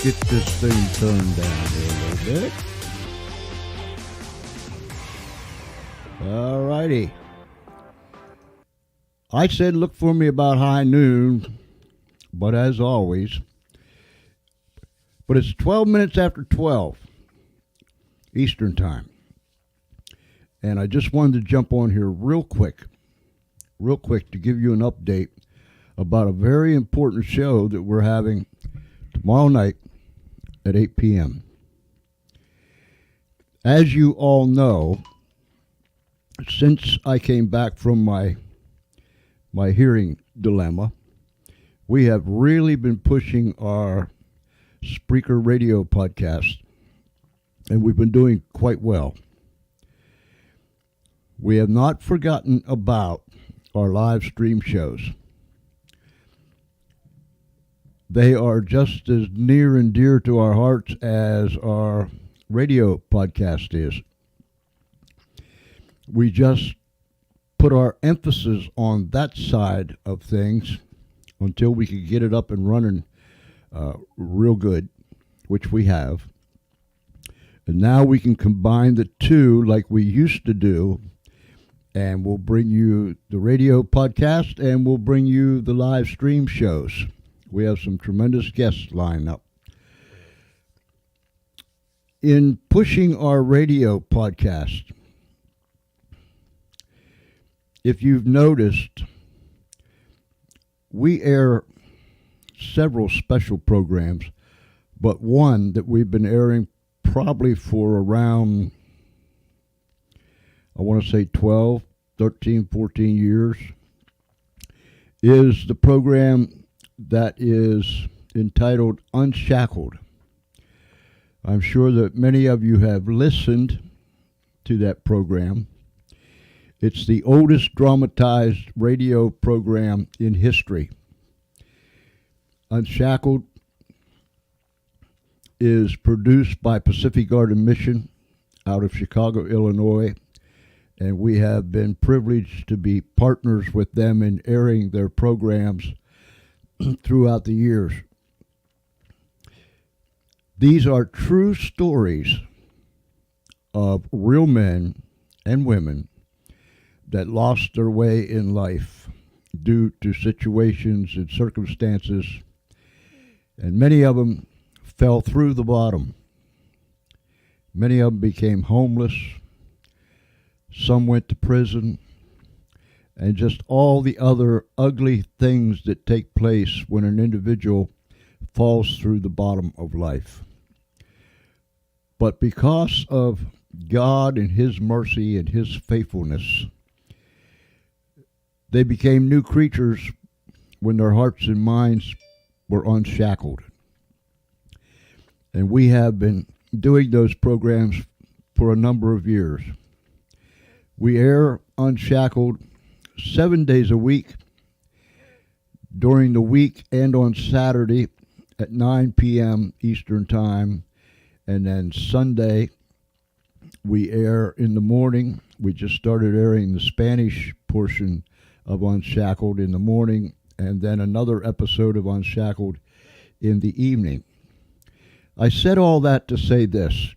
get this thing turned down here a little bit. All righty. I said look for me about high noon, but as always, but it's 12 minutes after 12 Eastern Time. And I just wanted to jump on here real quick to give you an update about a very important show that we're having tomorrow night at 8 p.m. As you all know, since I came back from my hearing dilemma, we have really been pushing our Spreaker radio podcast, and we've been doing quite well. We have not forgotten about our live stream shows. They are just as near and dear to our hearts as our radio podcast is. We just put our emphasis on that side of things until we could get it up and running real good, which we have. And now we can combine the two like we used to do, and we'll bring you the radio podcast and we'll bring you the live stream shows. We have some tremendous guests lined up. In pushing our radio podcast, if you've noticed, we air several special programs, but one that we've been airing probably for around, I want to say 12, 13, 14 years, is the program that is entitled Unshackled. I'm sure that many of you have listened to that program. It's the oldest dramatized radio program in history. Unshackled is produced by Pacific Garden Mission out of Chicago, Illinois, and we have been privileged to be partners with them in airing their programs throughout the years. These are true stories of real men and women that lost their way in life due to situations and circumstances, and many of them fell through the bottom. Many of them became homeless. Some went to prison, and just all the other ugly things that take place when an individual falls through the bottom of life. But because of God and His mercy and His faithfulness, they became new creatures when their hearts and minds were unshackled. And we have been doing those programs for a number of years. We air Unshackled 7 days a week, during the week and on Saturday at 9 p.m. Eastern Time. And then Sunday, we air in the morning. We just started airing the Spanish portion of Unshackled in the morning, and then another episode of Unshackled in the evening. I said all that to say this.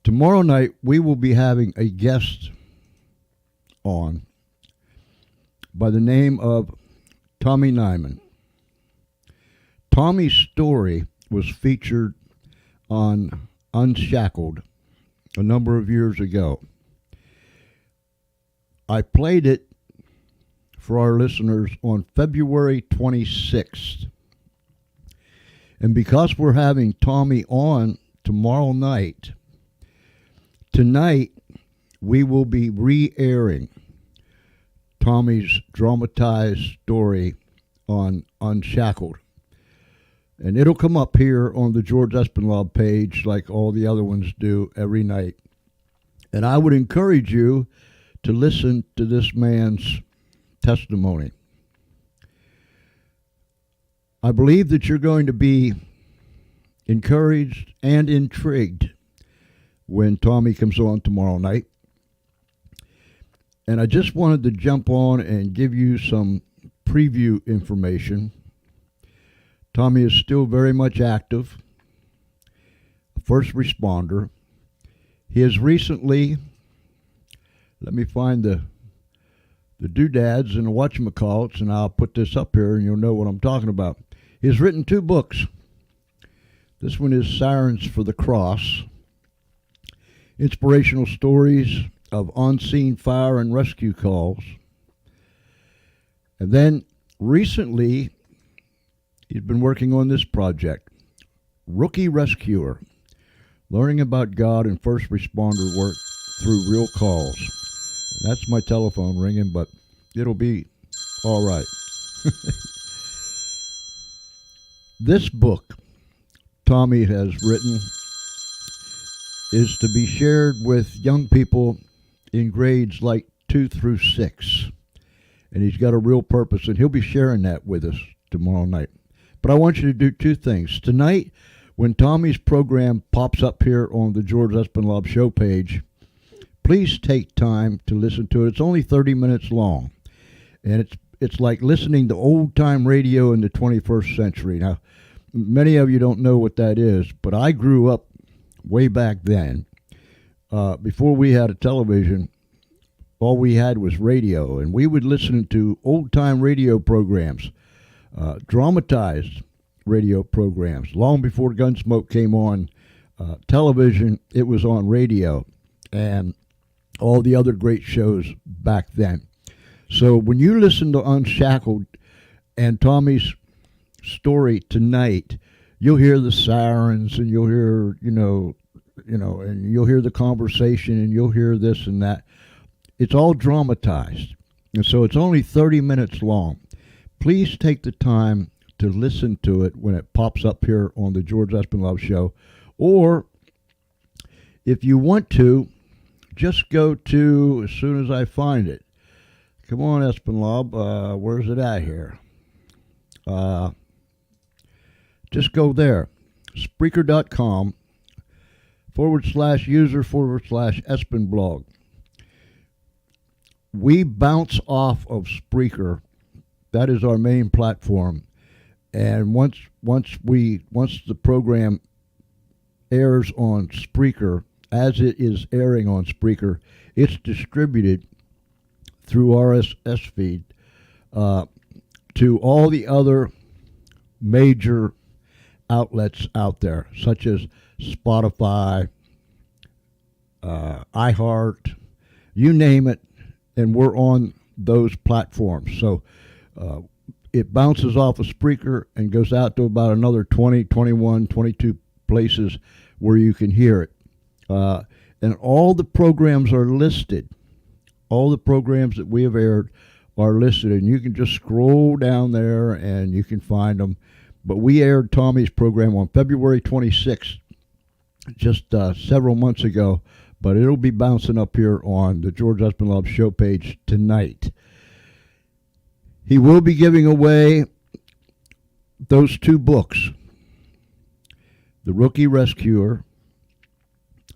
Tomorrow night, we will be having a guest on by the name of Tommy Nyman. Tommy's story was featured on Unshackled a number of years ago. I played it for our listeners on February 26th. And because we're having Tommy on tomorrow night, tonight we will be re-airing Tommy's dramatized story on Unshackled. And it'll come up here on the George Espinlaw page like all the other ones do every night. And I would encourage you to listen to this man's testimony. I believe that you're going to be encouraged and intrigued when Tommy comes on tomorrow night. And I just wanted to jump on and give you some preview information. Tommy is still very much active, a first responder. He has recently, let me find the doodads and the whatchamacallits, and I'll put this up here and you'll know what I'm talking about. He has written 2 books. This one is Sirens for the Cross, inspirational stories of on-scene fire and rescue calls. And then recently, he's been working on this project, Rookie Rescuer, learning about God and first responder work through real calls. And that's my telephone ringing, but it'll be all right. This book Tommy has written is to be shared with young people in grades like 2 through 6. And he's got a real purpose, and he'll be sharing that with us tomorrow night. But I want you to do 2 things. Tonight, when Tommy's program pops up here on the George Espinlove show page, please take time to listen to it. It's only 30 minutes long, and it's like listening to old-time radio in the 21st century. Now, many of you don't know what that is, but I grew up way back then. Before we had a television, all we had was radio, and we would listen to old-time radio programs, dramatized radio programs. Long before Gunsmoke came on television, it was on radio, and all the other great shows back then. So when you listen to Unshackled and Tommy's story tonight, you'll hear the sirens, and you'll hear, and you'll hear the conversation, and you'll hear this and that. It's all dramatized, and so it's only 30 minutes long. Please take the time to listen to it when it pops up here on the George Espinlove Show, or if you want to, just go to, as soon as I find it. Come on, Espinlove, where's it at here? Just go there, Spreaker.com/user/Espinblog. We bounce off of Spreaker. That is our main platform. And once the program airs on Spreaker, as it is airing on Spreaker, it's distributed through RSS feed to all the other major outlets out there, such as Spotify, iHeart, you name it, and we're on those platforms. So it bounces off of Spreaker and goes out to about another 20, 21, 22 places where you can hear it. And all the programs are listed. All the programs that we have aired are listed, and you can just scroll down there and you can find them. But we aired Tommy's program on February 26th, just several months ago, but it'll be bouncing up here on the George Espinlove show page tonight. He will be giving away those 2 books, The Rookie Rescuer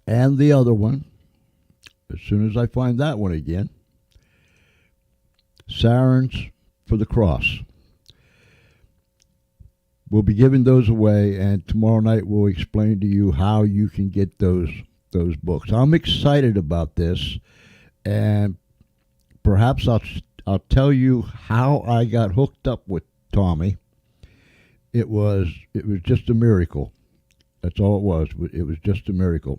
and the other one, as soon as I find that one again, Sirens for the Cross. We'll be giving those away, and tomorrow night we'll explain to you how you can get those books. I'm excited about this, and perhaps I'll tell you how I got hooked up with Tommy. It was just a miracle. That's all it was. It was just a miracle.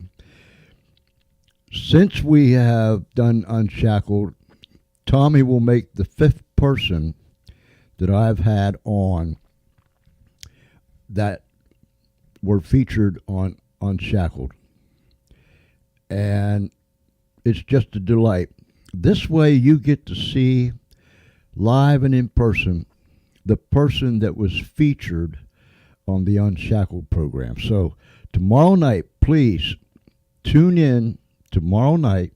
Since we have done Unshackled, Tommy will make the 5th person that I've had on that were featured on Unshackled. And it's just a delight. This way you get to see live and in person the person that was featured on the Unshackled program. So tomorrow night, please tune in tomorrow night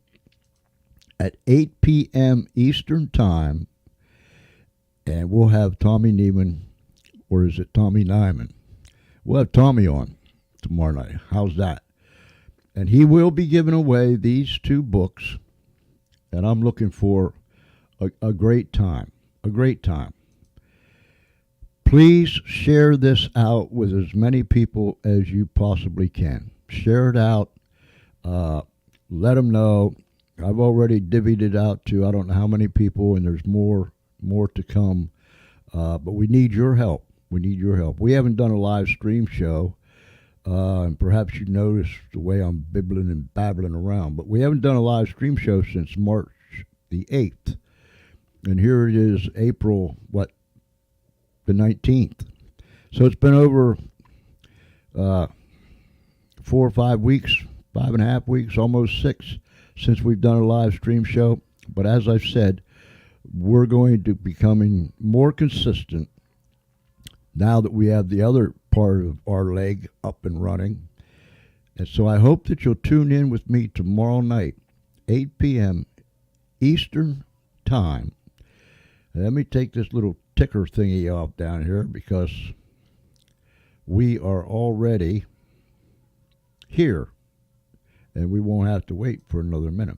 at 8 p.m. Eastern Time, and we'll have Tommy Neiman, or is it Tommy Nyman? We'll have Tommy on tomorrow night. How's that? And he will be giving away these 2 books, and I'm looking for a great time. A great time. Please share this out with as many people as you possibly can. Share it out. Let them know. I've already divvied it out to I don't know how many people, and there's more to come. But we need your help. We need your help. We haven't done a live stream show, and perhaps you noticed the way I'm bibbling and babbling around. But we haven't done a live stream show since March the 8th. And here it is, April, the 19th. So it's been over 4 or 5 weeks, 5.5 weeks, almost 6, since we've done a live stream show. But as I've said, we're going to be becoming more consistent now that we have the other part of our leg up and running. And so I hope that you'll tune in with me tomorrow night, 8 p.m. Eastern Time. Let me take this little ticker thingy off down here because we are already here and we won't have to wait for another minute.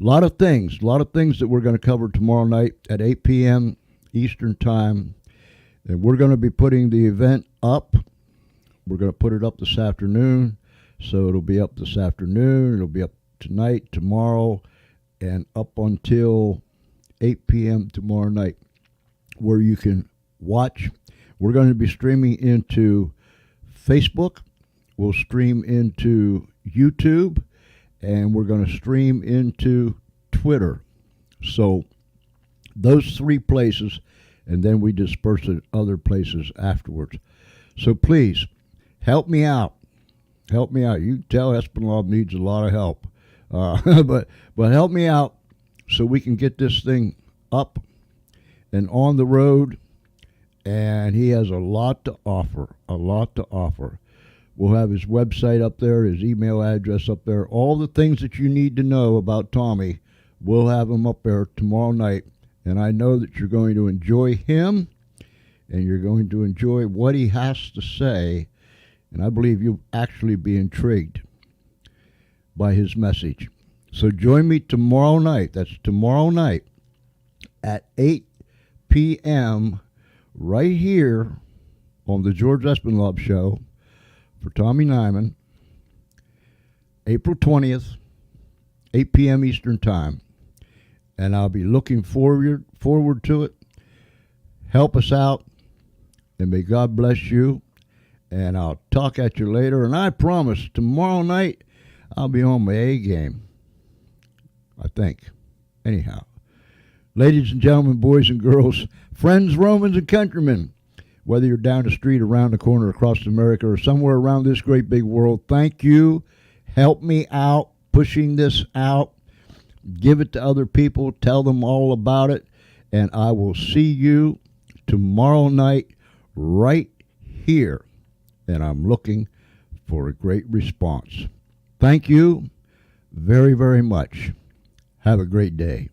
A lot of things that we're going to cover tomorrow night at 8 p.m. Eastern Time. And we're going to be putting the event up. We're going to put it up this afternoon. So it'll be up this afternoon. It'll be up tonight, tomorrow, and up until 8 p.m. tomorrow night, where you can watch. We're going to be streaming into Facebook. We'll stream into YouTube. And we're going to stream into Twitter. So those 3 places, and then we disperse it other places afterwards. So please, help me out. Help me out. You can tell Espinal needs a lot of help. But help me out so we can get this thing up and on the road. And he has a lot to offer, We'll have his website up there, his email address up there, all the things that you need to know about Tommy. We'll have him up there tomorrow night. And I know that you're going to enjoy him and you're going to enjoy what he has to say. And I believe you'll actually be intrigued by his message. So join me tomorrow night. That's tomorrow night at 8 p.m. right here on the George Espinal Show for Tommy Nyman, April 20th, 8 p.m. Eastern Time. And I'll be looking forward to it. Help us out, and may God bless you. And I'll talk at you later. And I promise tomorrow night I'll be on my A game, I think. Anyhow, ladies and gentlemen, boys and girls, friends, Romans, and countrymen, whether you're down the street, around the corner, across America, or somewhere around this great big world, thank you. Help me out pushing this out. Give it to other people. Tell them all about it. And I will see you tomorrow night right here. And I'm looking for a great response. Thank you very, very much. Have a great day.